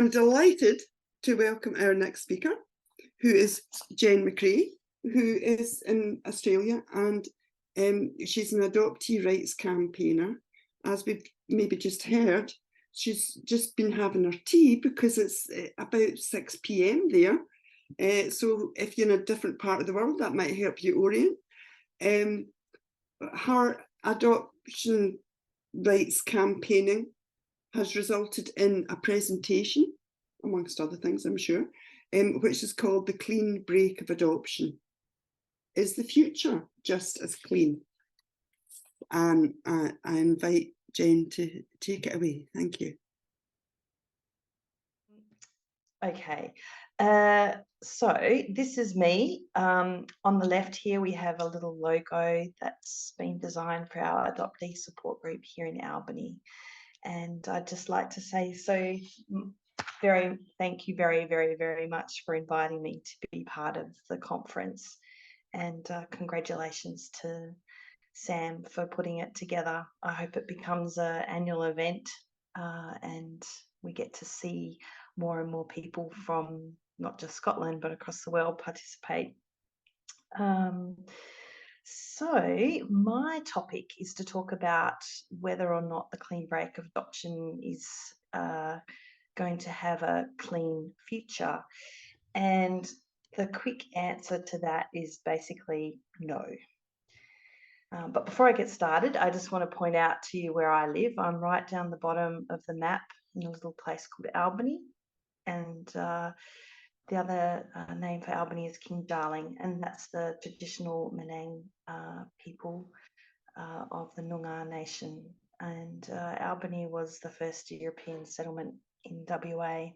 I'm delighted to welcome our next speaker, who is Jen McRae, who is in Australia, and she's an adoptee rights campaigner. As we've maybe just heard, she's just been having her tea because it's about 6 p.m. there. So if you're in a different part of the world, that might help you orient. Her adoption rights campaigning has resulted in a presentation, amongst other things, I'm sure, which is called The Clean Break of Adoption. Is the future just as clean? And I invite Jen to take it away. Thank you. Okay, so this is me. On the left here, we have a little logo that's been designed for our adoptee support group here in Albany. And I'd just like to say thank you very much for inviting me to be part of the conference, and congratulations to Sam for putting it together. I hope it becomes an annual event and we get to see more and more people from not just Scotland but across the world participate. So my topic is to talk about whether or not the clean break of adoption is going to have a clean future. And the quick answer to that is basically no. But before I get started, I just want to point out to you where I live. I'm right down the bottom of the map in a little place called Albany. And the other name for Albany is King Darling, and that's the traditional Menang people of the Noongar Nation. And Albany was the first European settlement in WA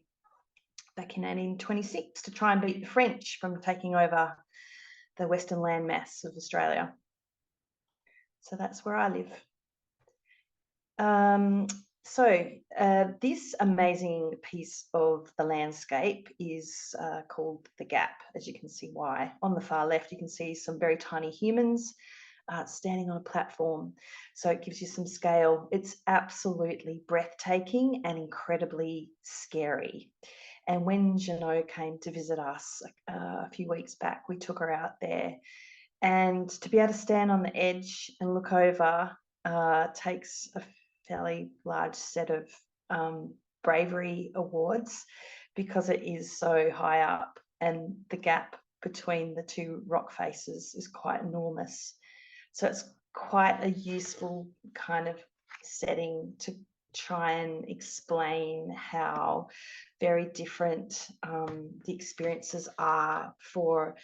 back in 1826 to try and beat the French from taking over the western landmass of Australia. So that's where I live. This amazing piece of the landscape is called the Gap, as you can see why. On the far left, you can see some very tiny humans standing on a platform. So it gives you some scale. It's absolutely breathtaking and incredibly scary. And when Jeannot came to visit us a few weeks back, we took her out there. And to be able to stand on the edge and look over takes a fairly large set of bravery awards, because it is so high up and the gap between the two rock faces is quite enormous. So it's quite a useful kind of setting to try and explain how very different the experiences are for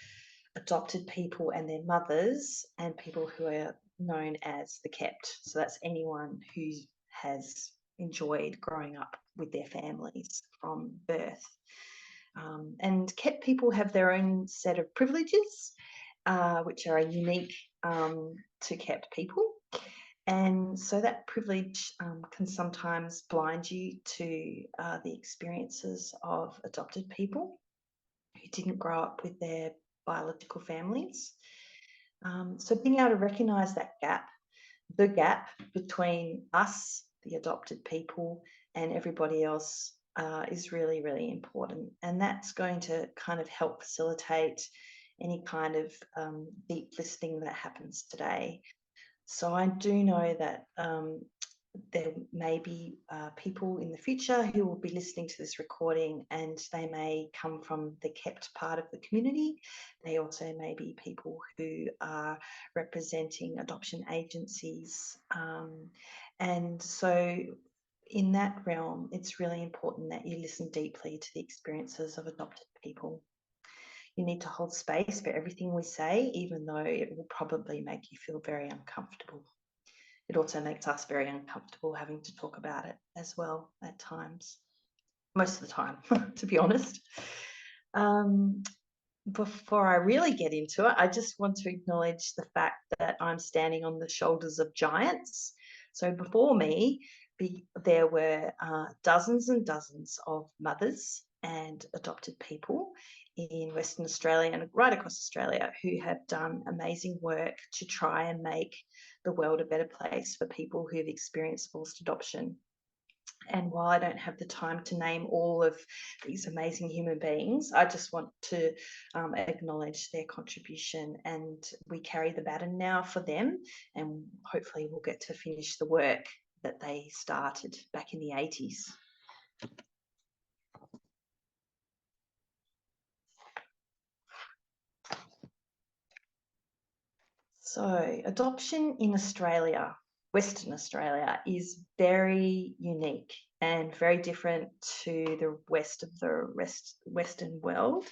adopted people and their mothers and people who are known as the kept. So that's anyone who has enjoyed growing up with their families from birth. And kept people have their own set of privileges, which are unique to kept people. And so that privilege can sometimes blind you to the experiences of adopted people who didn't grow up with their biological families. So being able to recognise that gap, the gap between us, the adopted people, and everybody else is really, really important. And that's going to kind of help facilitate any kind of deep listening that happens today. So I do know that there may be people in the future who will be listening to this recording, and they may come from the kept part of the community. They also may be people who are representing adoption agencies. And so in that realm, it's really important that you listen deeply to the experiences of adopted people. You need to hold space for everything we say, even though it will probably make you feel very uncomfortable. It also makes us very uncomfortable having to talk about it as well at times, most of the time, to be honest. Before I really get into it, I just want to acknowledge the fact that I'm standing on the shoulders of giants. So before me, there were dozens and dozens of mothers and adopted people in Western Australia and right across Australia who have done amazing work to try and make the world a better place for people who've experienced forced adoption. And while I don't have the time to name all of these amazing human beings, I just want to acknowledge their contribution, and we carry the baton now for them, and hopefully we'll get to finish the work that they started back in the 80s. So adoption in Australia, Western Australia, is very unique and very different to the rest of the Western world.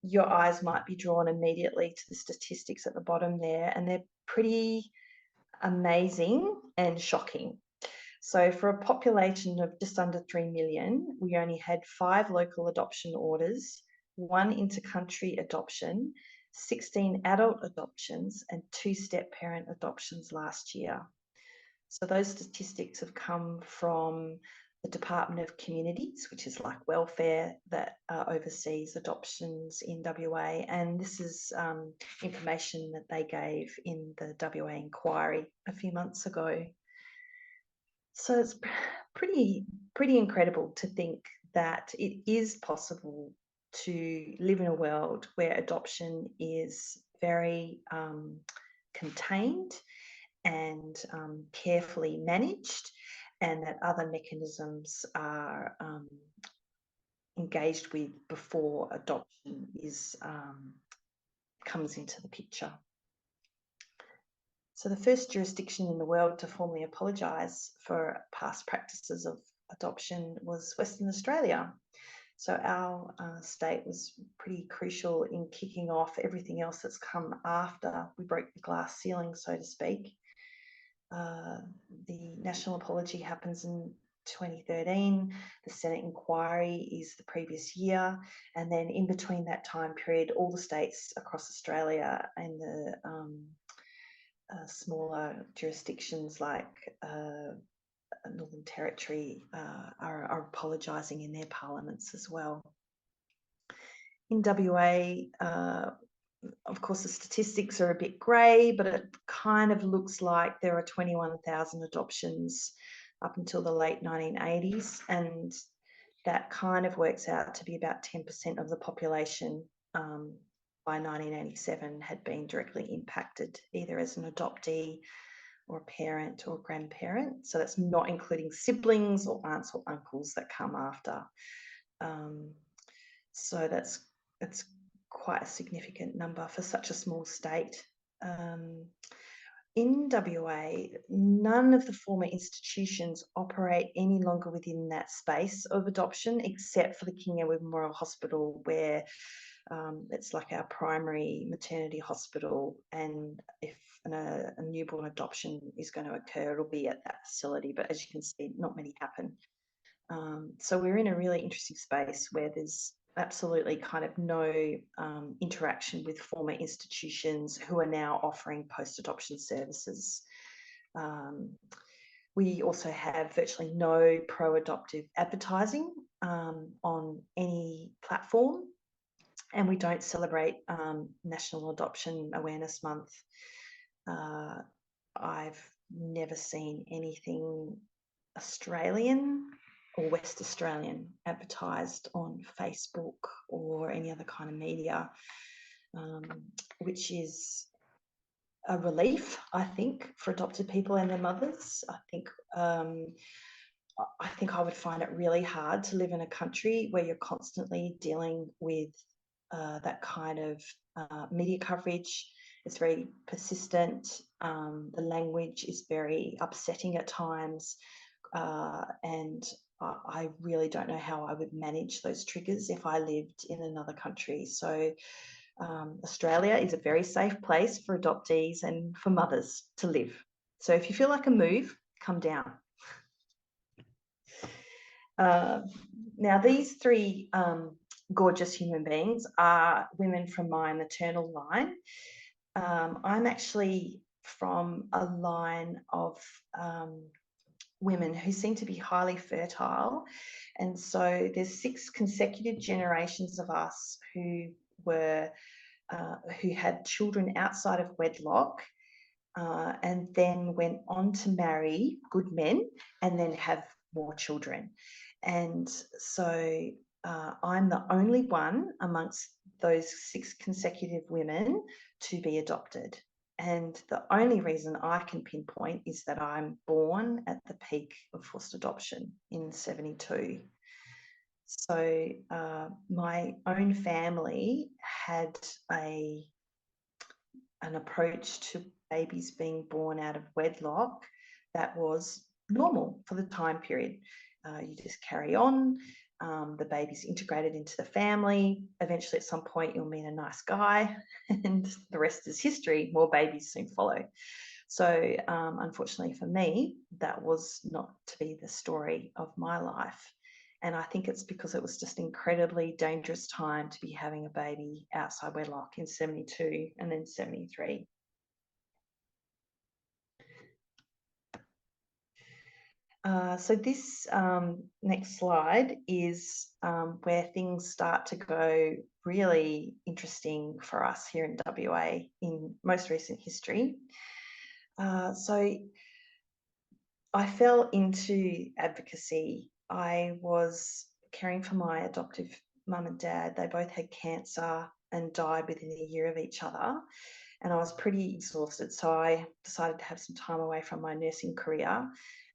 Your eyes might be drawn immediately to the statistics at the bottom there, and they're pretty amazing and shocking. So for a population of just under 3 million, we only had 5 local adoption orders, 1 inter-country adoption, 16 adult adoptions, and 2 step-parent adoptions last year. So those statistics have come from the Department of Communities, which is like welfare, that oversees adoptions in WA. And this is information that they gave in the WA inquiry a few months ago. So it's pretty incredible to think that it is possible to live in a world where adoption is very contained and carefully managed, and that other mechanisms are engaged with before adoption is comes into the picture. So the first jurisdiction in the world to formally apologise for past practices of adoption was Western Australia. So our state was pretty crucial in kicking off everything else that's come after we broke the glass ceiling, so to speak. The national apology happens in 2013. The Senate inquiry is the previous year. And then in between that time period, all the states across Australia and the smaller jurisdictions like Northern Territory are apologising in their parliaments as well. In WA, of course, the statistics are a bit grey, but it kind of looks like there are 21,000 adoptions up until the late 1980s, and that kind of works out to be about 10% of the population by 1987 had been directly impacted, either as an adoptee or a parent or grandparent. So that's not including siblings or aunts or uncles that come after. So that's quite a significant number for such a small state. In WA, none of the former institutions operate any longer within that space of adoption, except for the King Edward Memorial Hospital, where it's like our primary maternity hospital, and if a newborn adoption is going to occur, it'll be at that facility. But as you can see, not many happen. So we're in a really interesting space where there's absolutely kind of no interaction with former institutions who are now offering post-adoption services. We also have virtually no pro-adoptive advertising on any platform, and we don't celebrate National Adoption Awareness Month. I've never seen anything Australian or West Australian advertised on Facebook or any other kind of media, which is a relief, I think, for adopted people and their mothers. I think I would find it really hard to live in a country where you're constantly dealing with that kind of media coverage. It's very persistent. The language is very upsetting at times, and I really don't know how I would manage those triggers if I lived in another country. So Australia is a very safe place for adoptees and for mothers to live. So if you feel like a move, come down. Now, these 3 gorgeous human beings are women from my maternal line. I'm actually from a line of women who seem to be highly fertile, and so there's 6 consecutive generations of us who had children outside of wedlock, and then went on to marry good men and then have more children. And so I'm the only one amongst those 6 consecutive women to be adopted. And the only reason I can pinpoint is that I'm born at the peak of forced adoption in 72. So my own family had an approach to babies being born out of wedlock that was normal for the time period. You just carry on, the baby's integrated into the family. Eventually, at some point, you'll meet a nice guy, and the rest is history. More babies soon follow. So, unfortunately for me, that was not to be the story of my life. And I think it's because it was just an incredibly dangerous time to be having a baby outside wedlock in 72 and then 73. So this next slide is where things start to go really interesting for us here in WA in most recent history. So I fell into advocacy. I was caring for my adoptive mum and dad. They both had cancer and died within a year of each other. And I was pretty exhausted. So I decided to have some time away from my nursing career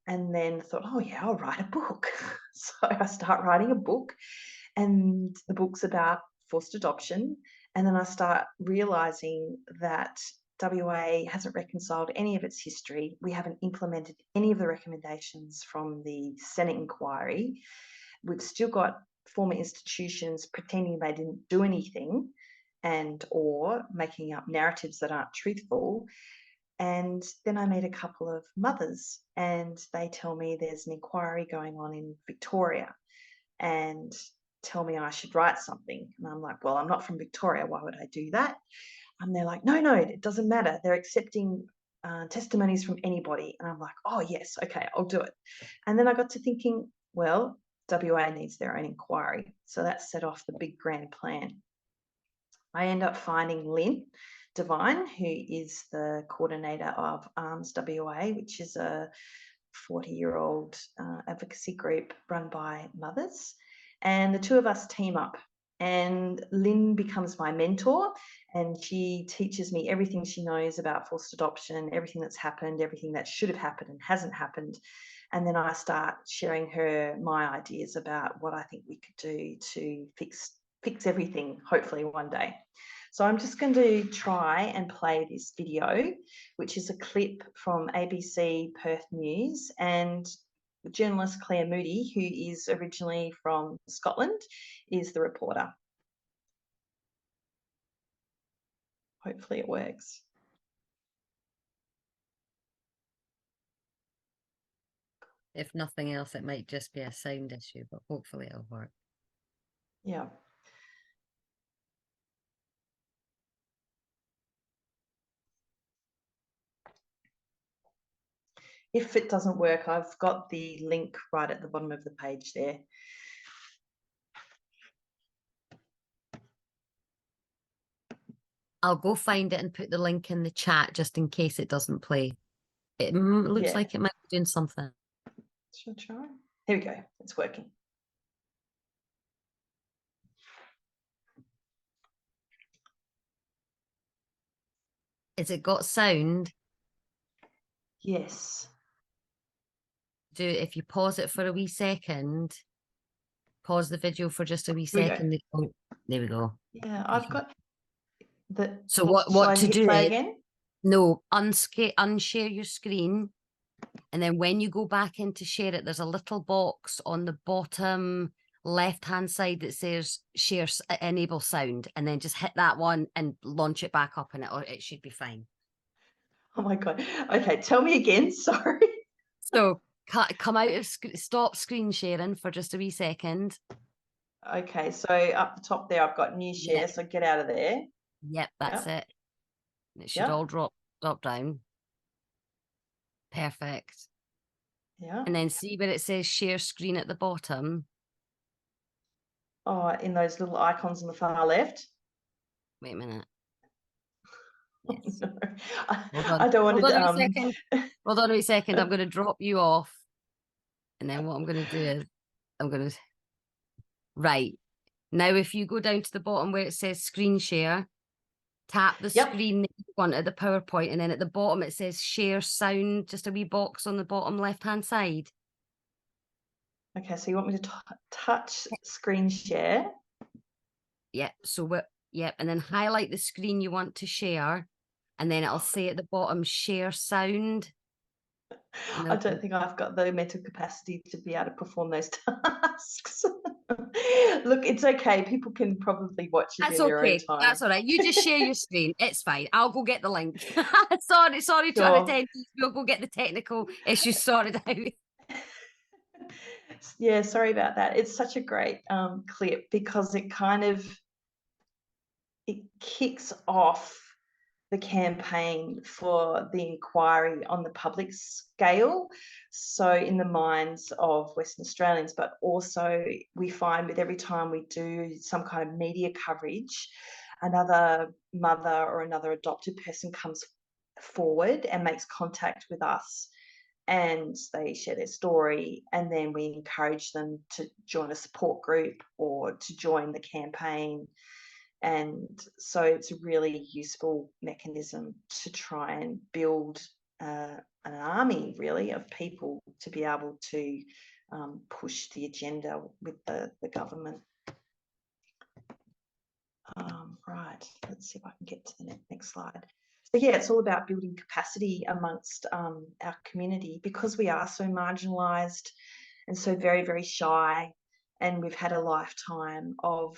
and then thought, oh yeah, I'll write a book. So I start writing a book, and the book's about forced adoption. And then I start realizing that WA hasn't reconciled any of its history. We haven't implemented any of the recommendations from the Senate inquiry. We've still got former institutions pretending they didn't do anything and or making up narratives that aren't truthful. And then I meet a couple of mothers and they tell me there's an inquiry going on in Victoria and tell me I should write something. And I'm like, well, I'm not from Victoria. Why would I do that? And they're like, no, it doesn't matter. They're accepting testimonies from anybody. And I'm like, oh, yes, okay, I'll do it. And then I got to thinking, well, WA needs their own inquiry. So that set off the big grand plan. I end up finding Lynn Devine, who is the coordinator of ARMS WA, which is a 40-year-old advocacy group run by mothers. And the two of us team up. And Lynn becomes my mentor, and she teaches me everything she knows about forced adoption, everything that's happened, everything that should have happened and hasn't happened. And then I start sharing her my ideas about what I think we could do to fix everything, hopefully one day. So I'm just going to try and play this video, which is a clip from ABC Perth News, and journalist Claire Moody, who is originally from Scotland, is the reporter. Hopefully it works. If nothing else, it might just be a sound issue, but hopefully it'll work. Yeah. If it doesn't work, I've got the link right at the bottom of the page there. I'll go find it and put the link in the chat just in case it doesn't play. It looks like it might be doing something. Should I try? Here we go. It's working. Has it got sound? Yes. If you pause it for a wee second, pause the video for just a wee second. Oh, there we go. Yeah, I've got the. So what to do? Play again? No, unshare your screen, and then when you go back in to share it, there's a little box on the bottom left-hand side that says share enable sound, and then just hit that one and launch it back up, and it should be fine. Oh my God. Okay, tell me again. Sorry. So come out of stop screen sharing for just a wee second. Okay, so up the top there, I've got new share. Yep. So get out of there. Yep, that's it. It should all drop down. Perfect. Yeah. And then see where it says share screen at the bottom. Oh, in those little icons on the far left. Wait a minute. Yes. No, Hold on. I don't want Hold on a to. wee second. Hold on a wee second. I'm going to drop you off. And then what I'm going to do is I'm going to... Right. Now, if you go down to the bottom where it says screen share, tap the Yep. screen that you want at the PowerPoint, and then at the bottom it says share sound, just a wee box on the bottom left-hand side. Okay, so you want me to touch screen share? Yeah, so what? Yep, and then highlight the screen you want to share, and then it'll say at the bottom share sound. And I don't think I've got the mental capacity to be able to perform those tasks. Look, it's okay. People can probably watch it that's in their own okay. time. That's all right. You just share your screen. It's fine. I'll go get the link. Sorry, to Sure. our attendees. We'll go get the technical issues sorted out. Yeah, sorry about that. It's such a great clip because it kind of kicks off the campaign for the inquiry on the public scale. So in the minds of Western Australians, but also we find with every time we do some kind of media coverage, another mother or another adopted person comes forward and makes contact with us, and they share their story, and then we encourage them to join a support group or to join the campaign. And so it's a really useful mechanism to try and build an army, really, of people to be able to push the agenda with the government. Right, let's see if I can get to the next slide. So yeah, it's all about building capacity amongst our community, because we are so marginalised and so very, very shy, and we've had a lifetime of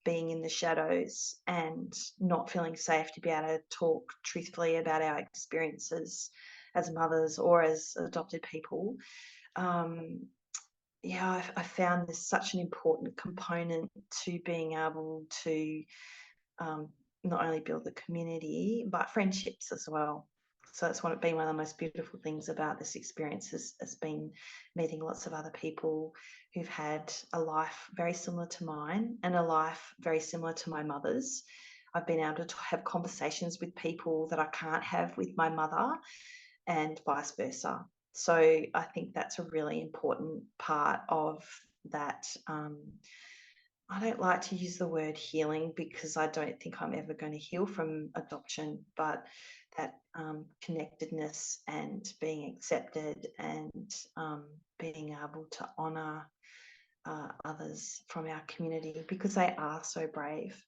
being in the shadows and not feeling safe to be able to talk truthfully about our experiences as mothers or as adopted people. Yeah, I found this such an important component to being able to not only build the community, but friendships as well. So it's been one of the most beautiful things about this experience has been meeting lots of other people who've had a life very similar to mine and a life very similar to my mother's. I've been able to have conversations with people that I can't have with my mother, and vice versa. So I think that's a really important part of that. I don't like to use the word healing because I don't think I'm ever going to heal from adoption, but that connectedness and being accepted and being able to honour others from our community, because they are so brave.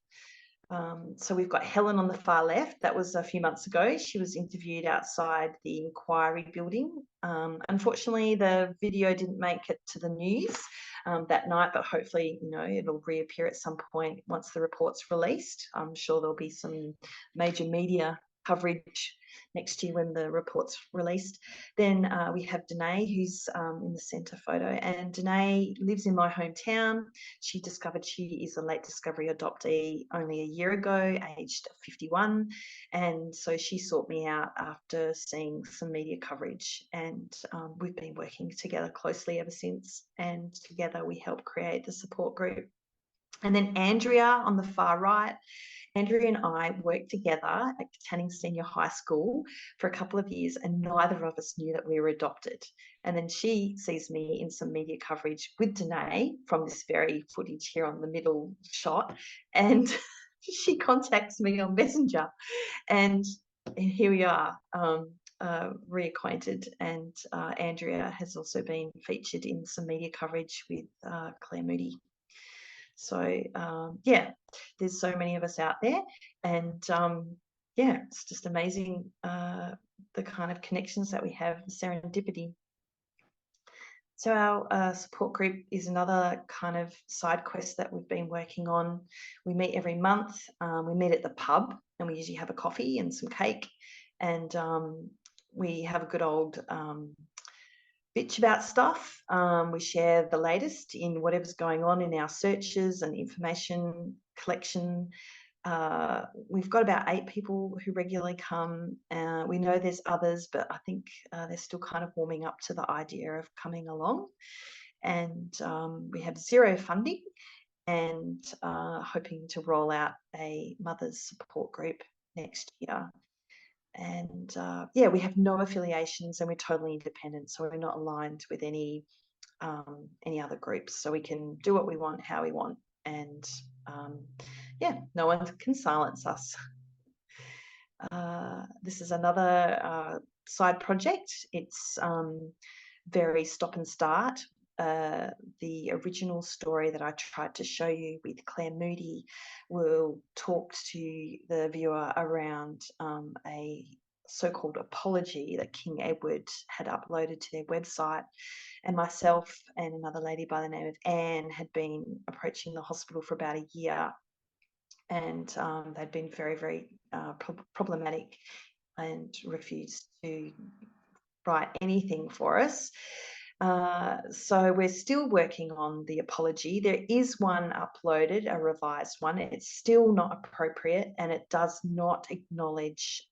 So we've got Helen on the far left. That was a few months ago. She was interviewed outside the inquiry building. Unfortunately, the video didn't make it to the news that night, but hopefully, it'll reappear at some point once the report's released. I'm sure there'll be some major media coverage next year when the report's released. Then we have Danae, who's in the centre photo, and Danae lives in my hometown. She discovered she is a late discovery adoptee only a year ago, aged 51, and so she sought me out after seeing some media coverage, and we've been working together closely ever since, and together we helped create the support group. And then Andrea on the far right. Andrea and I worked together at Canning Senior High School for a couple of years, and neither of us knew that we were adopted. And then she sees me in some media coverage with Danae from this very footage here on the middle shot, and she contacts me on Messenger, and here we are, reacquainted. And Andrea has also been featured in some media coverage with Claire Moody. So yeah, there's so many of us out there, and yeah, it's just amazing the kind of connections that we have, the serendipity. So our support group is another kind of side quest that we've been working on. We meet every month. We meet at the pub, and we usually have a coffee and some cake, and we have a good old bitch about stuff. We share the latest in whatever's going on in our searches and information collection. We've got about 8 people who regularly come. We know there's others, but I think they're still kind of warming up to the idea of coming along. And we have 0 funding, and hoping to roll out a mothers support group next year. And yeah, we have no affiliations and we're totally independent, so we're not aligned with any other groups, so we can do what we want, how we want, and yeah, no one can silence us. This is another side project. It's very stop and start. The original story that I tried to show you with Claire Moody will talk to the viewer around a so-called apology that King Edward had uploaded to their website, and myself and another lady by the name of Anne had been approaching the hospital for about a year, and they'd been very, very problematic and refused to write anything for us. So we're still working on the apology. There is one uploaded, a revised one. It's still not appropriate, and it does not acknowledge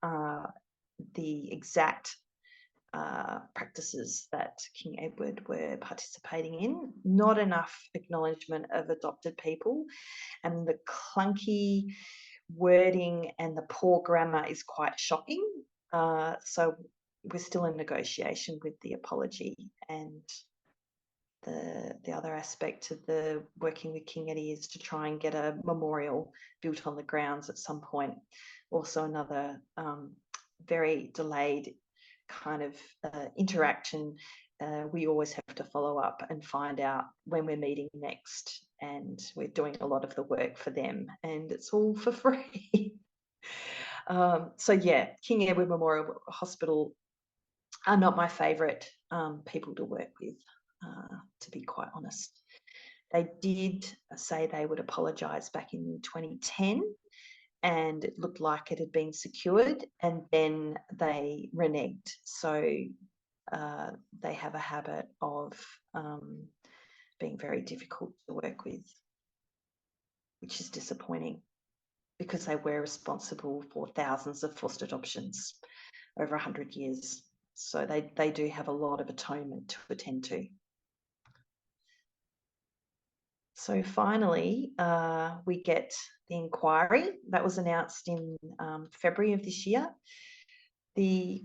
the exact practices that King Edward were participating in. Not enough acknowledgement of adopted people, and the clunky wording and the poor grammar is quite shocking. So we're still in negotiation with the apology, and the other aspect of the working with King Eddie is to try and get a memorial built on the grounds at some point. Also another very delayed kind of interaction. We always have to follow up and find out when we're meeting next, and we're doing a lot of the work for them, and it's all for free. So yeah, King Edward Memorial Hospital are not my favourite people to work with, to be quite honest. They did say they would apologise back in 2010, and it looked like it had been secured, and then they reneged. So they have a habit of being very difficult to work with, which is disappointing, because they were responsible for thousands of forced adoptions over 100 years. So they do have a lot of atonement to attend to. So finally, we get the inquiry that was announced in February of this year. There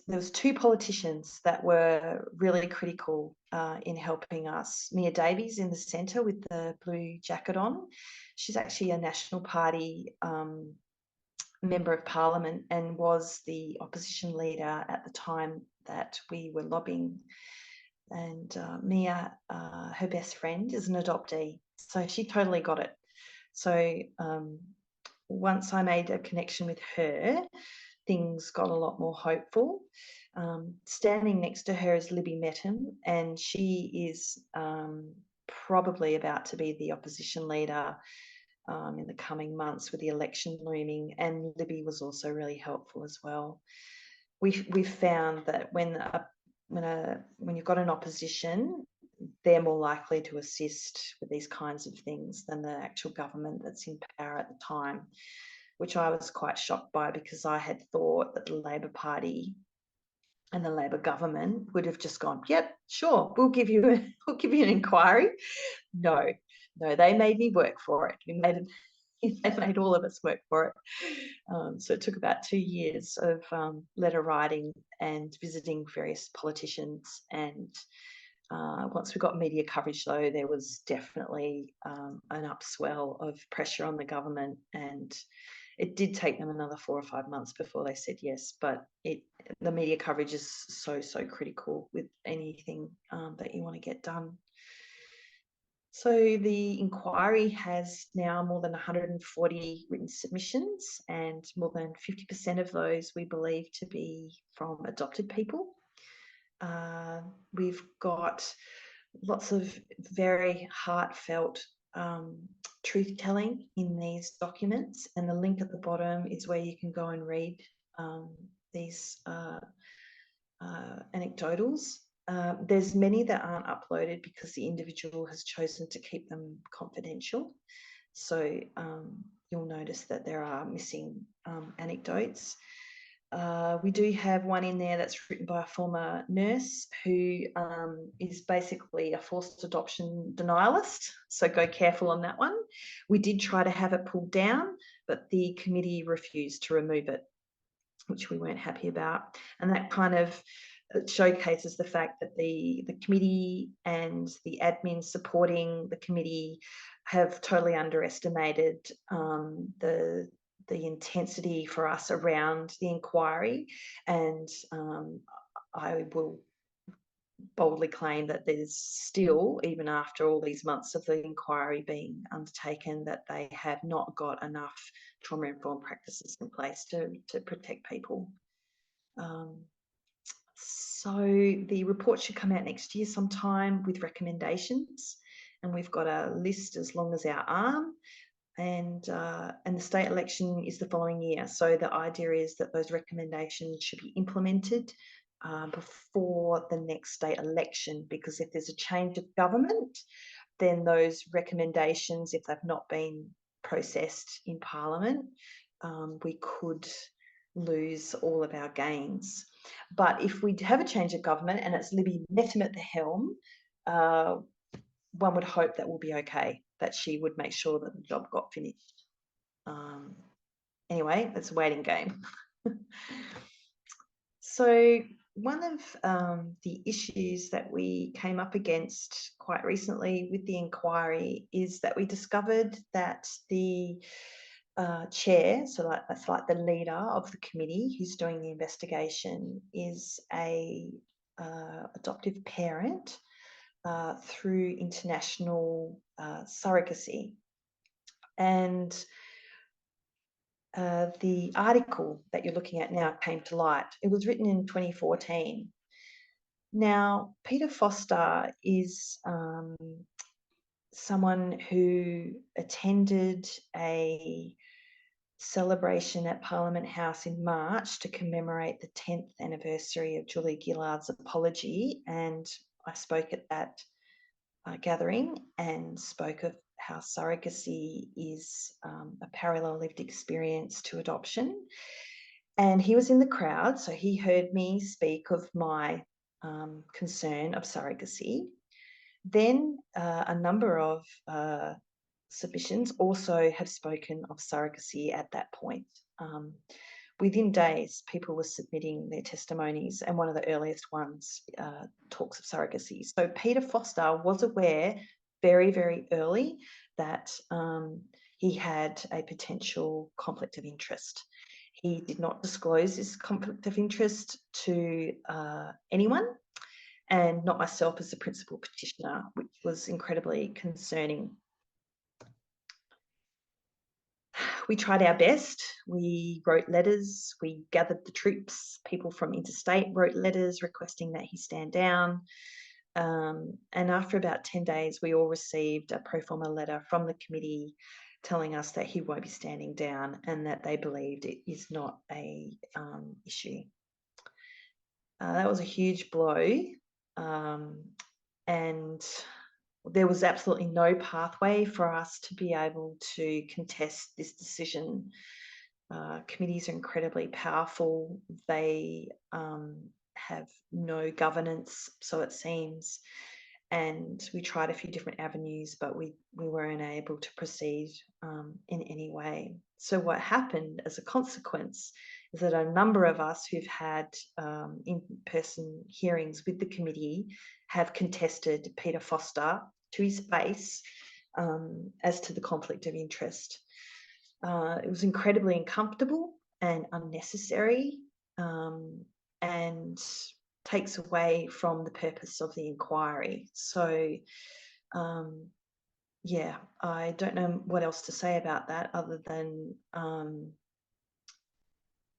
was two politicians that were really critical in helping us. Mia Davies in the centre with the blue jacket on. She's actually a National Party member of Parliament and was the opposition leader at the time that we were lobbying. And Mia, her best friend, is an adoptee, so she totally got it. So once I made a connection with her, things got a lot more hopeful. Standing next to her is Libby Metten, and she is probably about to be the opposition leader in the coming months with the election looming, and Libby was also really helpful as well. We've found that when you've got an opposition, they're more likely to assist with these kinds of things than the actual government that's in power at the time, which I was quite shocked by, because I had thought that the Labor Party and the Labor government would have just gone, yep, sure, we'll give you an inquiry. No, they made me work for it. They made all of us work for it. So it took about 2 years of letter writing and visiting various politicians. And once we got media coverage, though, there was definitely an upswell of pressure on the government, and it did take them another 4 or 5 months before they said yes. But the media coverage is so critical with anything that you want to get done. So the inquiry has now more than 140 written submissions, and more than 50% of those we believe to be from adopted people. We've got lots of very heartfelt truth-telling in these documents, and the link at the bottom is where you can go and read these anecdotals. There's many that aren't uploaded because the individual has chosen to keep them confidential. So you'll notice that there are missing anecdotes. We do have one in there that's written by a former nurse who is basically a forced adoption denialist. So go careful on that one. We did try to have it pulled down, but the committee refused to remove it. which we weren't happy about. And that kind of showcases the fact that the committee and the admin supporting the committee have totally underestimated the intensity for us around the inquiry. And I will boldly claim that there's still, even after all these months of the inquiry being undertaken, that they have not got enough trauma-informed practices in place to protect people. So the report should come out next year sometime with recommendations, and we've got a list as long as our arm. And the state election is the following year. So the idea is that those recommendations should be implemented before the next state election, because if there's a change of government, then those recommendations, if they've not been processed in Parliament, we could lose all of our gains. But if we have a change of government and it's Libby Metham at the helm, one would hope that will be okay, that she would make sure that the job got finished. Anyway, it's a waiting game. So one of the issues that we came up against quite recently with the inquiry is that we discovered that the chair, so that's like the leader of the committee who's doing the investigation, is a adoptive parent through international surrogacy. And the article that you're looking at now came to light. It was written in 2014. Now, Peter Foster is someone who attended a celebration at Parliament House in March to commemorate the 10th anniversary of Julia Gillard's apology, and I spoke at that gathering and spoke of how surrogacy is a parallel lived experience to adoption. And he was in the crowd, so he heard me speak of my concern of surrogacy. Then a number of submissions also have spoken of surrogacy at that point. Within days, people were submitting their testimonies, and one of the earliest ones talks of surrogacy. So Peter Foster was aware very, very early that he had a potential conflict of interest. He did not disclose this conflict of interest to anyone, and not myself as the principal petitioner, which was incredibly concerning. We tried our best. We wrote letters. We gathered the troops. People from interstate wrote letters requesting that he stand down. And after about 10 days, we all received a pro forma letter from the committee telling us that he won't be standing down and that they believed it is not a issue. That was a huge blow. And there was absolutely no pathway for us to be able to contest this decision. Committees are incredibly powerful. They have no governance, so it seems. And we tried a few different avenues, but we weren't able to proceed in any way. So what happened as a consequence is that a number of us who've had in-person hearings with the committee have contested Peter Foster to his face as to the conflict of interest. It was incredibly uncomfortable and unnecessary, and takes away from the purpose of the inquiry. So yeah, I don't know what else to say about that other than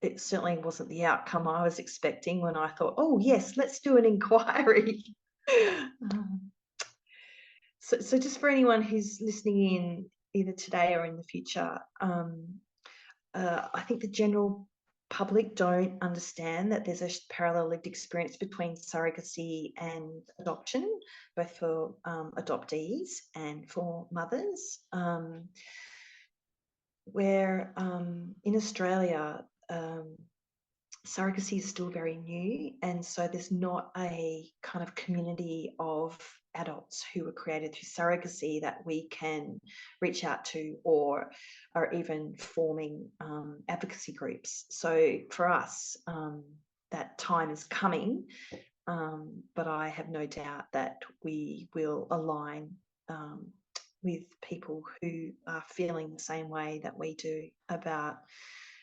it certainly wasn't the outcome I was expecting when I thought, oh yes, let's do an inquiry. So just for anyone who's listening in either today or in the future, I think the general public don't understand that there's a parallel lived experience between surrogacy and adoption, both for adoptees and for mothers, where in Australia, surrogacy is still very new, and so there's not a kind of community of adults who were created through surrogacy that we can reach out to, or are even forming advocacy groups. So for us, that time is coming, but I have no doubt that we will align with people who are feeling the same way that we do about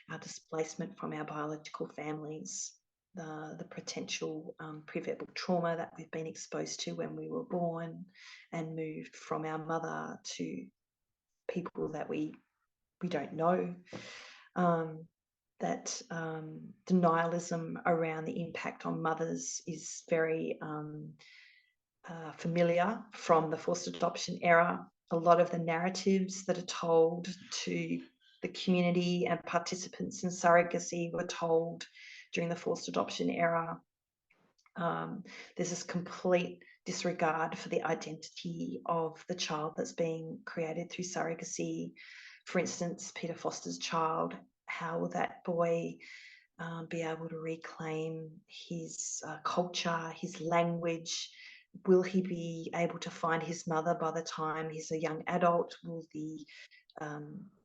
our displacement from our biological families, the potential preverbal trauma that we've been exposed to when we were born and moved from our mother to people that we don't know, that denialism around the impact on mothers is very familiar from the forced adoption era. A lot of the narratives that are told to the community and participants in surrogacy were told during the forced adoption era. There's this complete disregard for the identity of the child that's being created through surrogacy. For instance, Peter Foster's child, how will that boy be able to reclaim his culture, his language? Will he be able to find his mother by the time he's a young adult? Will the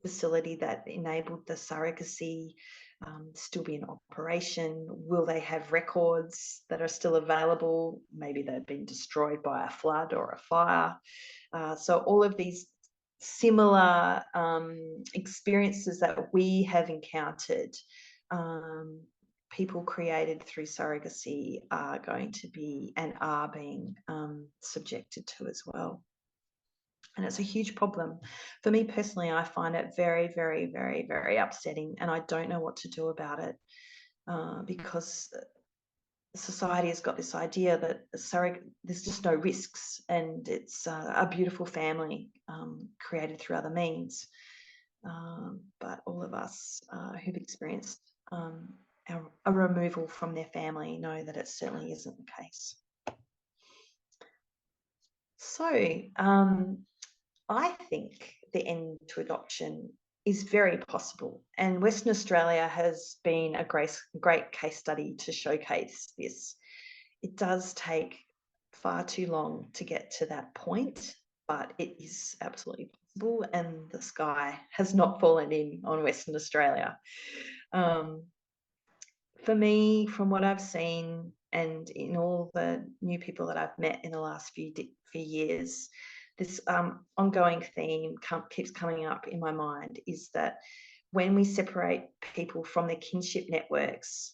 facility that enabled the surrogacy still be in operation? Will they have records that are still available? Maybe they've been destroyed by a flood or a fire. So all of these similar experiences that we have encountered, people created through surrogacy are going to be and are being subjected to as well. And it's a huge problem. For me personally, I find it very, very, very, very upsetting, and I don't know what to do about it because society has got this idea that there's just no risks, and it's a beautiful family created through other means. But all of us who've experienced a removal from their family know that it certainly isn't the case. So I think the end to adoption is very possible, and Western Australia has been a great case study to showcase this. It does take far too long to get to that point, but it is absolutely possible, and the sky has not fallen in on Western Australia. For me, from what I've seen and in all the new people that I've met in the last few years, this ongoing theme keeps coming up in my mind, is that when we separate people from their kinship networks,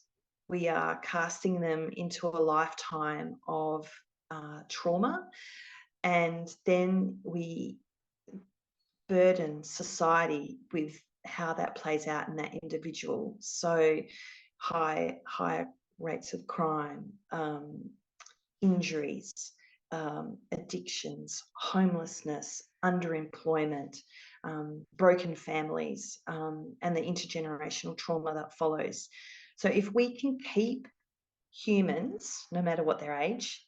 we are casting them into a lifetime of trauma, and then we burden society with how that plays out in that individual. So higher rates of crime, injuries, addictions, homelessness, underemployment, broken families, and the intergenerational trauma that follows. So if we can keep humans, no matter what their age,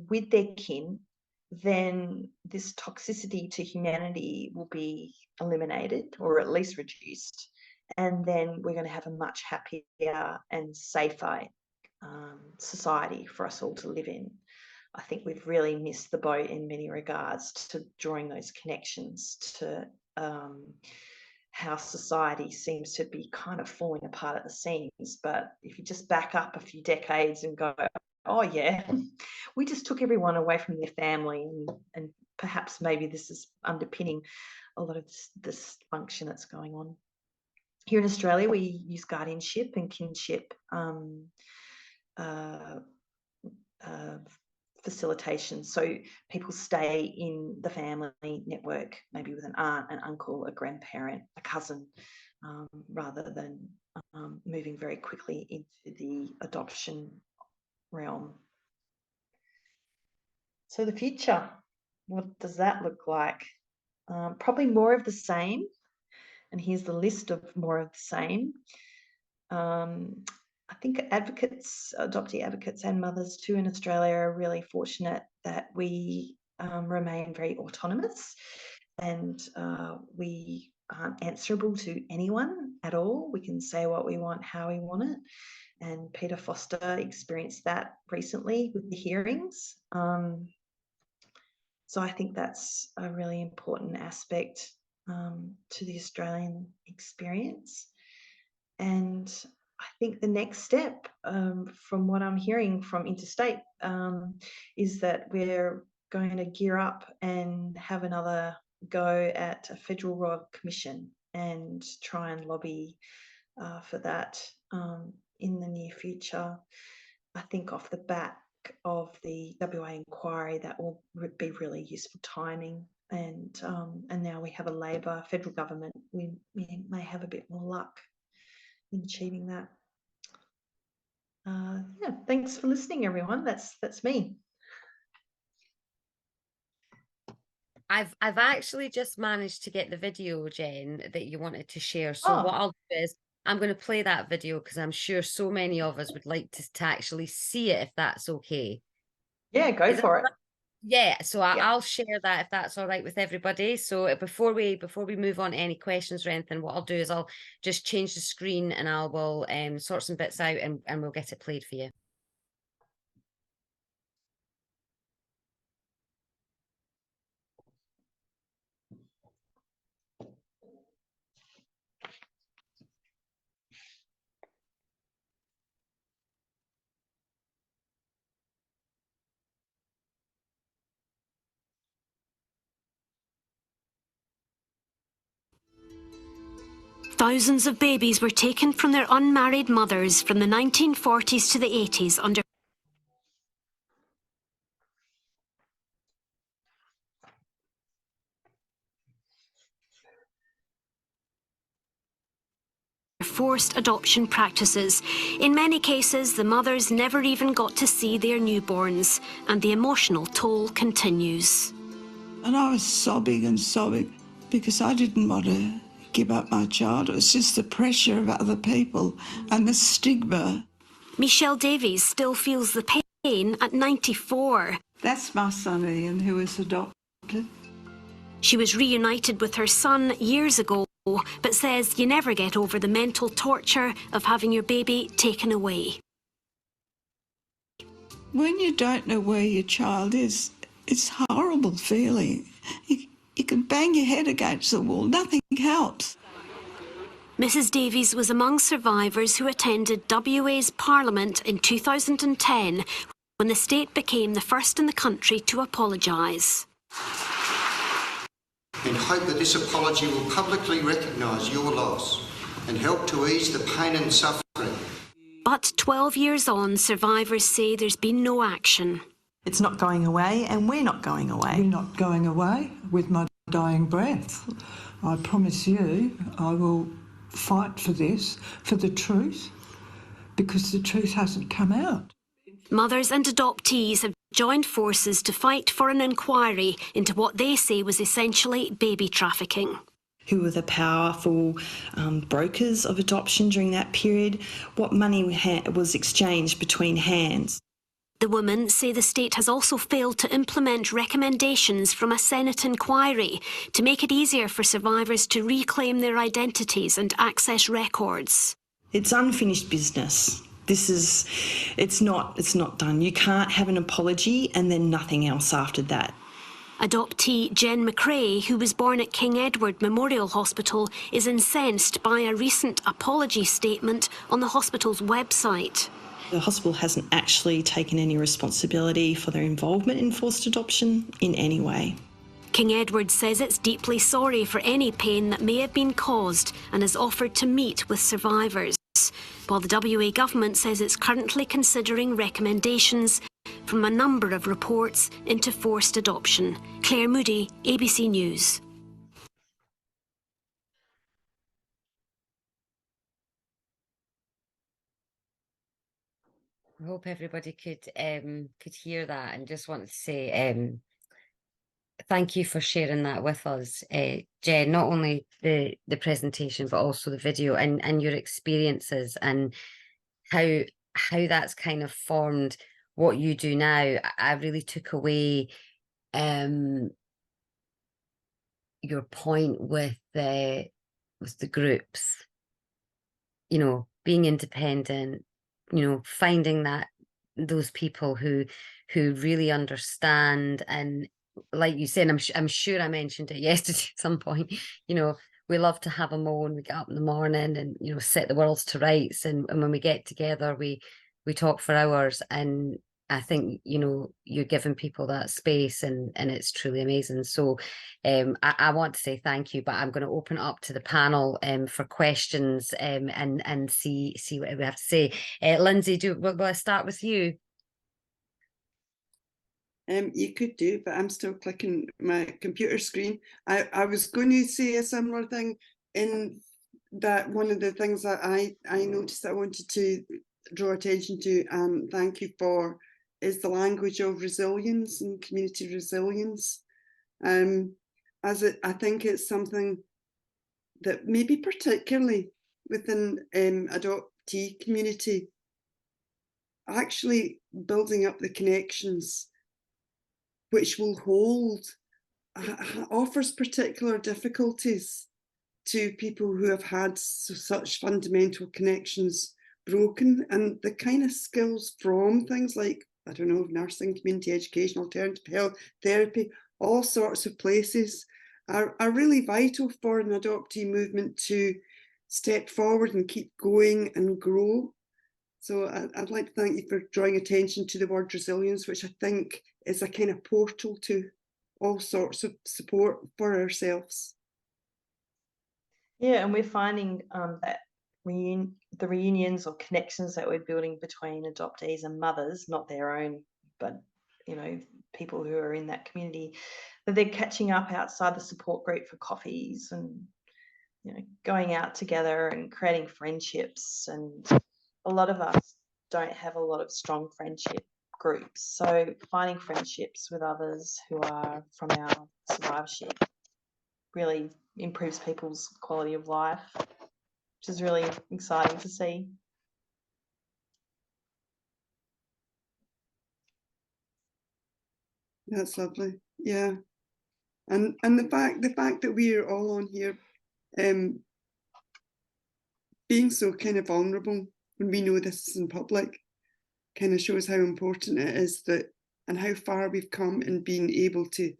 with their kin, then this toxicity to humanity will be eliminated, or at least reduced. And then we're going to have a much happier and safer society for us all to live in. I think we've really missed the boat in many regards to drawing those connections to how society seems to be kind of falling apart at the seams. But if you just back up a few decades and go, oh yeah, we just took everyone away from their family, and perhaps maybe this is underpinning a lot of this dysfunction that's going on. Here in Australia, we use guardianship and kinship facilitation. So people stay in the family network, maybe with an aunt, an uncle, a grandparent, a cousin, rather than moving very quickly into the adoption realm. So the future, what does that look like? Probably more of the same. And here's the list of more of the same. I think advocates, adoptee advocates and mothers too in Australia are really fortunate that we remain very autonomous, and we aren't answerable to anyone at all. We can say what we want, how we want it. And Peter Foster experienced that recently with the hearings. So I think that's a really important aspect to the Australian experience. And I think the next step, from what I'm hearing from interstate, is that we're going to gear up and have another go at a federal royal commission and try and lobby for that in the near future. I think off the back of the WA inquiry, that will be really useful timing. And now we have a Labor federal government, we may have a bit more luck in achieving that. Yeah, thanks for listening, everyone. That's me. I've actually just managed to get the video, Jen, that you wanted to share. So what I'll do is I'm going to play that video because I'm sure so many of us would like to actually see it, if that's okay. Yeah, go for it. Yeah, so Yeah. I'll share that if that's all right with everybody. So before we move on to any questions or anything, what I'll do is I'll just change the screen and I will sort some bits out and we'll get it played for you. Thousands of babies were taken from their unmarried mothers from the 1940s to the 80s under forced adoption practices. In many cases, the mothers never even got to see their newborns, and the emotional toll continues. And I was sobbing and sobbing because I didn't want to give up my child. It was just the pressure of other people and the stigma. Michelle Davies still feels the pain at 94. That's my son Ian, who was adopted. She was reunited with her son years ago, but says you never get over the mental torture of having your baby taken away. When you don't know where your child is, it's a horrible feeling. You can bang your head against the wall, nothing helps. Mrs Davies was among survivors who attended WA's Parliament in 2010 when the state became the first in the country to apologise. And hope that this apology will publicly recognise your loss and help to ease the pain and suffering. But 12 years on, survivors say there's been no action. It's not going away, and we're not going away. We're not going away with my dying breath. I promise you I will fight for this, for the truth, because the truth hasn't come out. Mothers and adoptees have joined forces to fight for an inquiry into what they say was essentially baby trafficking. Who were the powerful brokers of adoption during that period? What money was exchanged between hands? The women say the state has also failed to implement recommendations from a Senate inquiry to make it easier for survivors to reclaim their identities and access records. It's unfinished business. It's not done. You can't have an apology and then nothing else after that. Adoptee Jen McRae, who was born at King Edward Memorial Hospital, is incensed by a recent apology statement on the hospital's website. The hospital hasn't actually taken any responsibility for their involvement in forced adoption in any way. King Edward says it's deeply sorry for any pain that may have been caused and has offered to meet with survivors, while the WA government says it's currently considering recommendations from a number of reports into forced adoption. Claire Moody, ABC News. I hope everybody could hear that, and just wanted to say thank you for sharing that with us, Jen. Not only the presentation but also the video and your experiences and how that's kind of formed what you do now. I really took away your point with with the groups, you know, being independent, you know, finding that those people who really understand, and like you said, I'm sure I mentioned it yesterday at some point, you know, we love to have a mow and we get up in the morning and, you know, set the world to rights, and when we get together we talk for hours, and I think, you know, you're giving people that space, and it's truly amazing. So I want to say thank you, but I'm going to open it up to the panel for questions and see what we have to say. Lindsay, will I start with you? You could do, but I'm still clicking my computer screen. I was going to say a similar thing, in that one of the things that I noticed that I wanted to draw attention to, and thank you for, is the language of resilience and community resilience. I think it's something that maybe particularly within adoptee community, actually building up the connections which will hold, offers particular difficulties to people who have had such fundamental connections broken, and the kind of skills from things like, I don't know, nursing, community education, alternative health, therapy, all sorts of places are really vital for an adoptee movement to step forward and keep going and grow. So I'd like to thank you for drawing attention to the word resilience, which I think is a kind of portal to all sorts of support for ourselves. Yeah, and we're finding that the reunions or connections that we're building between adoptees and mothers, not their own, but, you know, people who are in that community, that they're catching up outside the support group for coffees and, you know, going out together and creating friendships. And a lot of us don't have a lot of strong friendship groups, so finding friendships with others who are from our survivorship really improves people's quality of life, which is really exciting to see. That's lovely. Yeah. And the fact that we are all on here being so kind of vulnerable when we know this is in public kind of shows how important it is, that, and how far we've come in being able to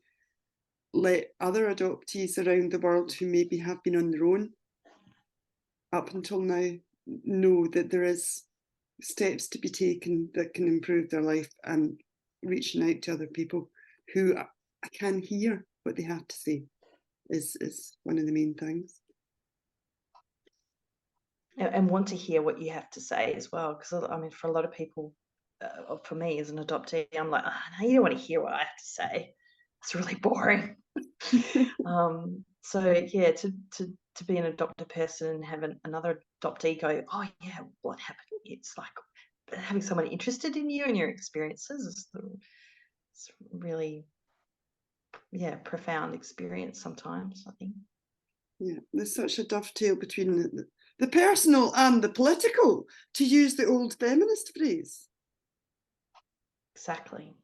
let other adoptees around the world who maybe have been on their own up until now know that there is steps to be taken that can improve their life, and reaching out to other people who can hear what they have to say is one of the main things. And want to hear what you have to say as well, because I mean, for a lot of people, for me as an adoptee, I'm like, no, you don't want to hear what I have to say. It's really boring. So yeah, to be an adopted person and have another adoptee go, oh yeah, what happened? It's like having someone interested in you and your experiences it's really, yeah, profound experience sometimes, I think. Yeah, there's such a dovetail between the personal and the political, to use the old feminist phrase. Exactly.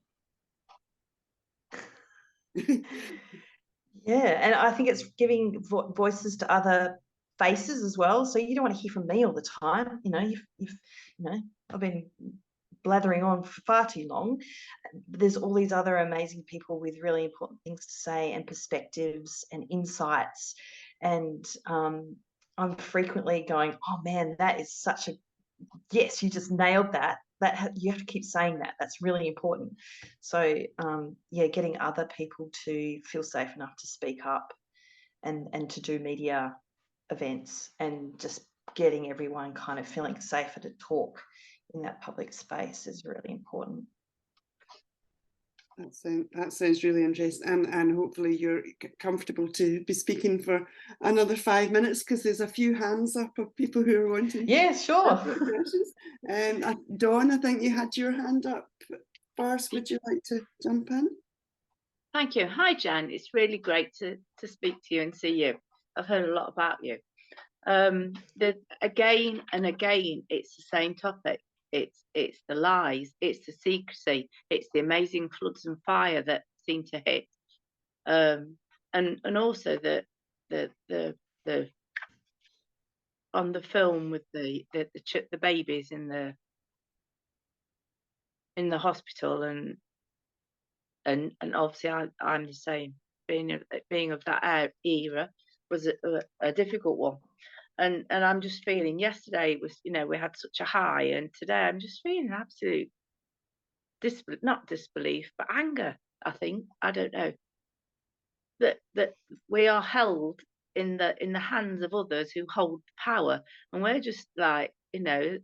Yeah, and I think it's giving voices to other faces as well. So you don't want to hear from me all the time. You know, you know, I've been blathering on for far too long. There's all these other amazing people with really important things to say and perspectives and insights. And I'm frequently going, oh man, that is such a, yes, you just nailed that. You have to keep saying that. That's really important. So yeah, getting other people to feel safe enough to speak up and to do media events, and just getting everyone kind of feeling safer to talk in that public space is really important. That sounds really interesting, and hopefully you're comfortable to be speaking for another 5 minutes, because there's a few hands up of people who are wanting. Yeah, sure. Questions. Dawn, I think you had your hand up first. Would you like to jump in? Thank you. Hi, Jen. It's really great to speak to you and see you. I've heard a lot about you. Again and again, it's the same topic. It's the lies, it's the secrecy, it's the amazing floods and fire that seem to hit, and also the on the film with the babies in the hospital, and obviously I'm the same. Being of that era was a difficult one, and I'm just feeling, yesterday was, we had such a high, and today I'm just feeling absolute not disbelief, but anger. I think, I don't know, that we are held in the hands of others who hold power, and we're just like,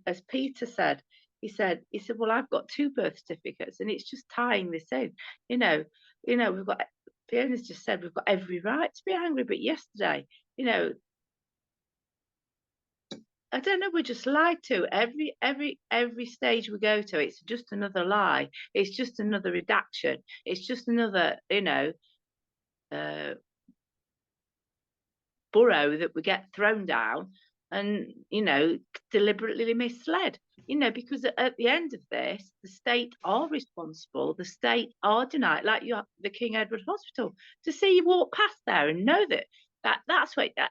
as Peter said, he said, well, I've got 2 birth certificates, and it's just tying this in. We've got, Fiona's just said, we've got every right to be angry, but yesterday, I don't know, we're just lied to. Every stage we go to, it's just another lie. It's just another redaction. It's just another, burrow that we get thrown down, and deliberately misled. Because at the end of this, the state are responsible. The state are denied, like the King Edward Hospital. To see you walk past there and know that's what that.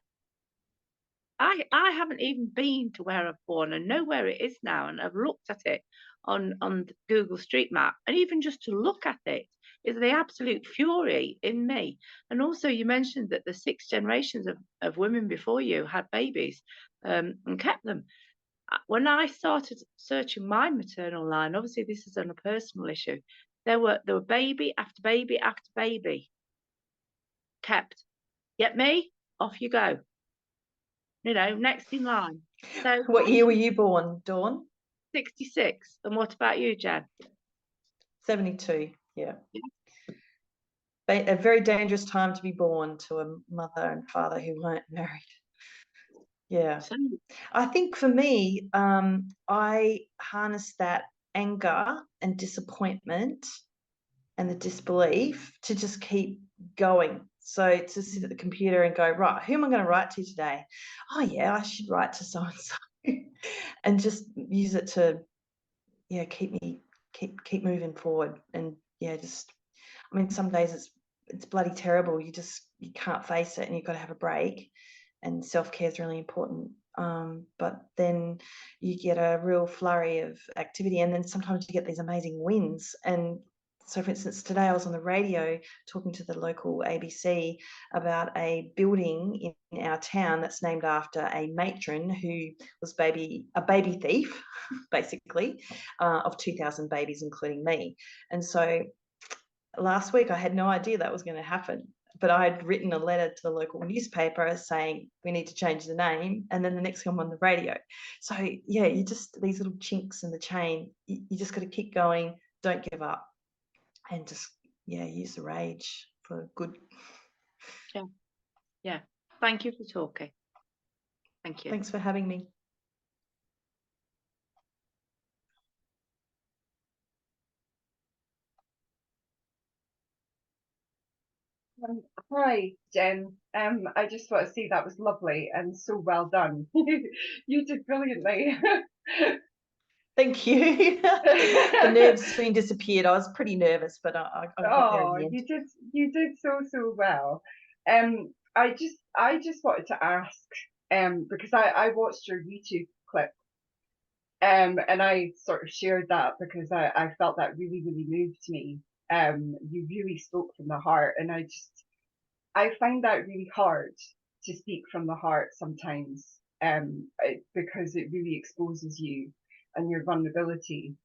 I haven't even been to where I've born, and know where it is now, and I've looked at it on Google Street Map, and even just to look at it is the absolute fury in me. And also, you mentioned that the 6 generations of women before you had babies and kept them. When I started searching my maternal line, obviously this is on a personal issue, there were baby after baby after baby kept. Get me? Off you go. Next in line. So What year were you born, Dawn? 66. And what about you, Jen? 72. Yeah. A very dangerous time to be born to a mother and father who weren't married. Yeah. I think for me, I harnessed that anger and disappointment and the disbelief to just keep going. So to sit at the computer and go, right, who am I going to write to today? Oh yeah, I should write to so-and-so. And just use it to, keep moving forward. And some days it's bloody terrible. You can't face it, and you've got to have a break. And self-care is really important. But then you get a real flurry of activity, and then sometimes you get these amazing wins. And so, for instance, today I was on the radio talking to the local ABC about a building in our town that's named after a matron who was a baby thief, basically, of 2,000 babies, including me. And so last week I had no idea that was going to happen. But I had written a letter to the local newspaper saying we need to change the name, and then the next thing I'm on the radio. So yeah, these little chinks in the chain. You just got to keep going. Don't give up, and just use the rage for good. Yeah. Thank you for talking. Thank you. Thanks for having me. Hi, Jen. I just want to say that was lovely and so well done. You did brilliantly. Thank you. The nerves soon disappeared. I was pretty nervous, but I got there in the end. You did so well. I just wanted to ask, because I watched your YouTube clip, and I sort of shared that because I felt that really moved me. You really spoke from the heart, and I find that really hard to speak from the heart sometimes, because it really exposes you and your vulnerability.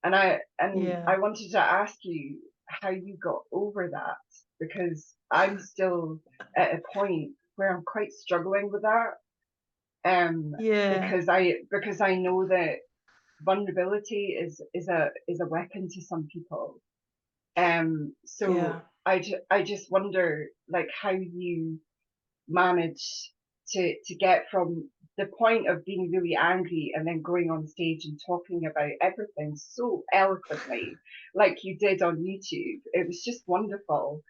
And I wanted to ask you how you got over that, because I'm still at a point where I'm quite struggling with that. Because I know that vulnerability is a weapon to some people. I just wonder, like, how you manage to get from the point of being really angry and then going on stage and talking about everything so eloquently, like you did on YouTube. It was just wonderful.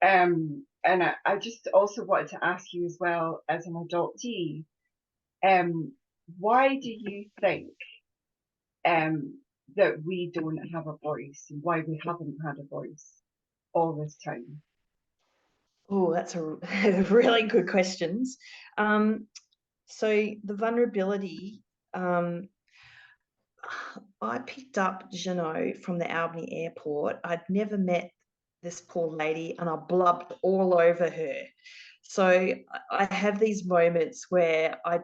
And I just also wanted to ask you as well, as an adoptee, why do you think that we don't have a voice, and why we haven't had a voice all this time? Oh, that's a really good questions. So the vulnerability, I picked up Jeannot from the Albany airport. I'd never met this poor lady, and I blubbed all over her. So I have these moments where I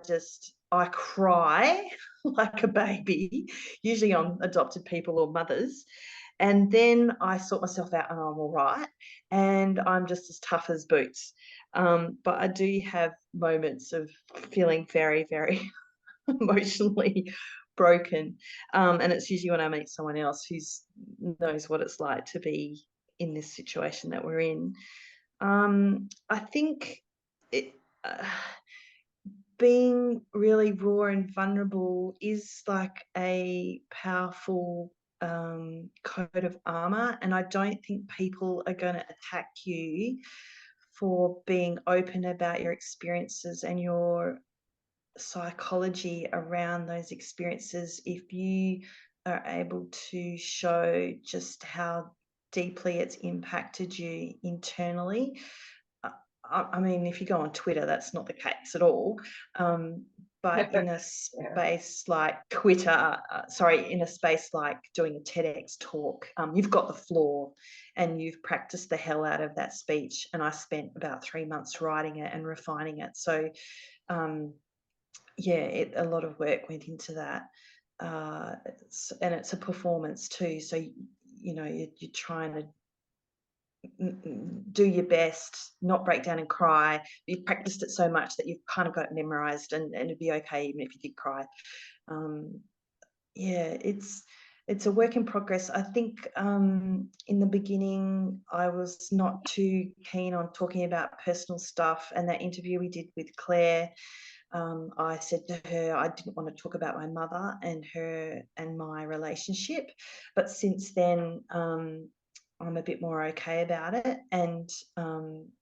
cry like a baby, usually on adopted people or mothers. And then I sort myself out and I'm all right. And I'm just as tough as boots. But I do have moments of feeling very, very emotionally broken. And it's usually when I meet someone else who knows what it's like to be in this situation that we're in. I think being really raw and vulnerable is like a powerful coat of armor, and I don't think people are going to attack you for being open about your experiences and your psychology around those experiences if you are able to show just how deeply it's impacted you internally. I mean, if you go on Twitter, that's not the case at all. But in a space like Twitter, in a space like doing a TEDx talk, you've got the floor and you've practiced the hell out of that speech. And I spent about 3 months writing it and refining it. So, a lot of work went into that. And it's a performance too. So, you're trying to do your best, not break down and cry. You've practiced it so much that you've kind of got it memorized, and it'd be okay even if you did cry. It's a work in progress. I think in the beginning I was not too keen on talking about personal stuff, and that interview we did with Claire, I said to her I didn't want to talk about my mother and her and my relationship, but since then I'm a bit more okay about it, and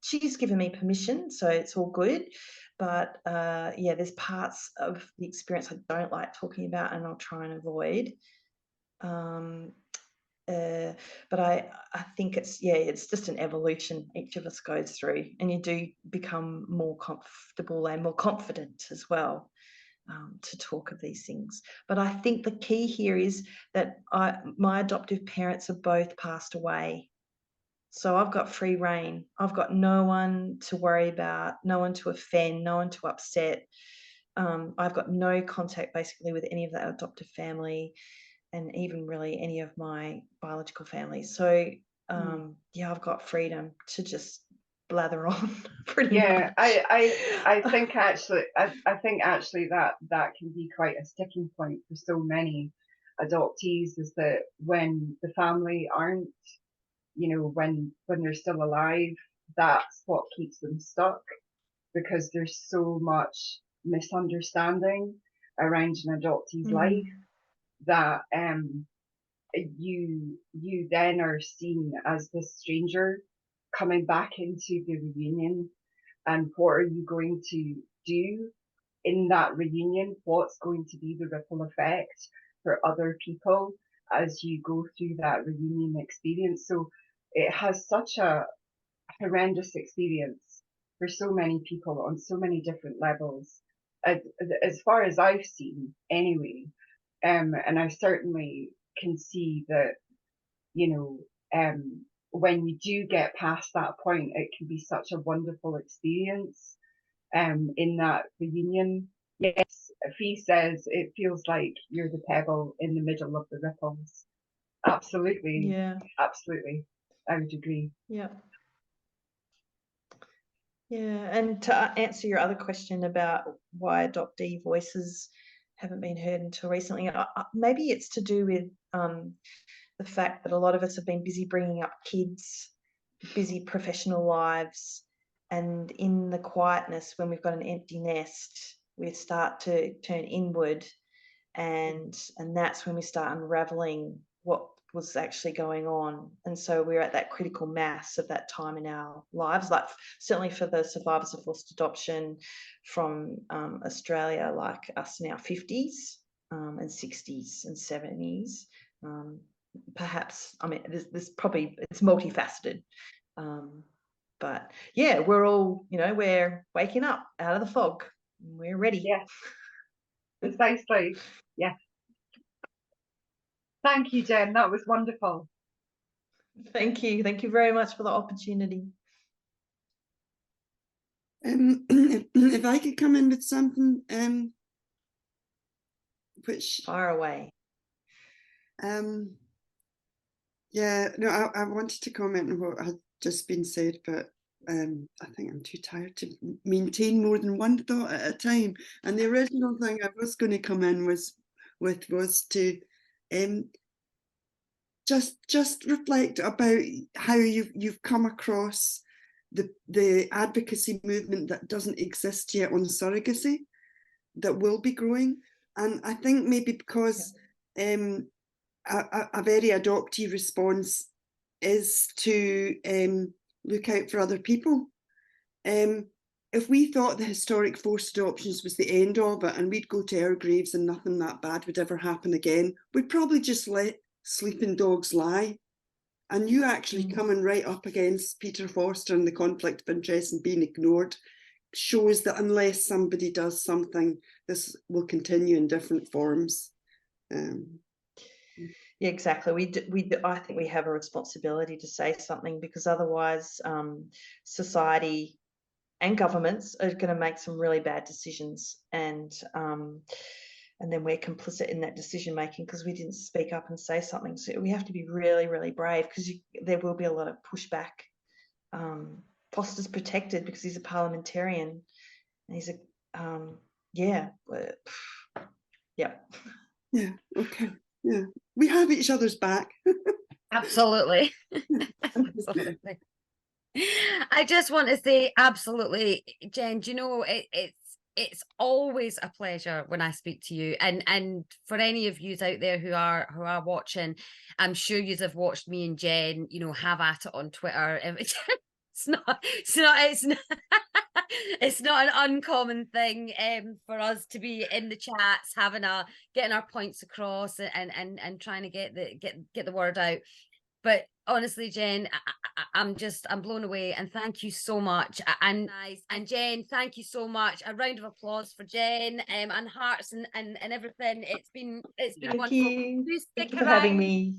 she's given me permission, so it's all good. But there's parts of the experience I don't like talking about, and I'll try and avoid. But I think it's just an evolution each of us goes through, and you do become more comfortable and more confident as well to talk of these things. But I think the key here is that my adoptive parents have both passed away. So I've got free reign. I've got no one to worry about, no one to offend, no one to upset. I've got no contact basically with any of that adoptive family, and even really any of my biological family. So I've got freedom to just blather on pretty much. I think actually that can be quite a sticking point for so many adoptees, is that when the family aren't, when they're still alive, that's what keeps them stuck, because there's so much misunderstanding around an adoptee's life that you then are seen as this stranger coming back into the reunion, and what are you going to do in that reunion? What's going to be the ripple effect for other people as you go through that reunion experience? So it has such a horrendous experience for so many people on so many different levels, as far as I've seen anyway. And I certainly can see that, when you do get past that point, it can be such a wonderful experience in that reunion. Yes, Fee says it feels like you're the pebble in the middle of the ripples. Absolutely. Yeah. Absolutely. I would agree. Yeah. Yeah, and to answer your other question about why adoptee voices haven't been heard until recently, maybe it's to do with the fact that a lot of us have been busy bringing up kids, busy professional lives, and in the quietness, when we've got an empty nest, we start to turn inward, and that's when we start unraveling what was actually going on. And so we're at that critical mass of that time in our lives, like certainly for the survivors of forced adoption from Australia, like us in our 50s and 60s and 70s. Perhaps, I mean, there's probably, it's multifaceted. But yeah, we're all, we're waking up out of the fog. We're ready. Yes, precisely. Yes. Thank you, Jen. That was wonderful. Thank you. Thank you very much for the opportunity. If I could come in with something, which Fire away. Yeah, no, I wanted to comment on what had just been said, but I think I'm too tired to maintain more than one thought at a time. And the original thing I was going to come in was to just reflect about how you've come across the advocacy movement that doesn't exist yet on surrogacy, that will be growing. And I think maybe because a very adoptee response is to look out for other people. If we thought the historic forced adoptions was the end of it and we'd go to our graves and nothing that bad would ever happen again, we'd probably just let sleeping dogs lie. And you actually coming right up against Peter Forster and the conflict of interest and being ignored shows that unless somebody does something, this will continue in different forms. Yeah, exactly. I think we have a responsibility to say something, because otherwise society and governments are going to make some really bad decisions, and then we're complicit in that decision making because we didn't speak up and say something. So we have to be really, really brave, because there will be a lot of pushback. Foster's protected because he's a parliamentarian, and he's a yeah. Okay. Yeah, we have each other's back. Absolutely. Absolutely. I just want to say, absolutely, Jen, do you know, it's always a pleasure when I speak to you, and for any of you out there who are watching, I'm sure you have watched me and Jen, you know, have at it on Twitter. It's not it's not an uncommon thing for us to be in the chats, getting our points across and trying to get the word out. But honestly, Jen, I'm blown away, and thank you so much. And Jen, thank you so much. A round of applause for Jen, and hearts and everything. It's been Thank wonderful. you. Please stick Thank you for having around. me.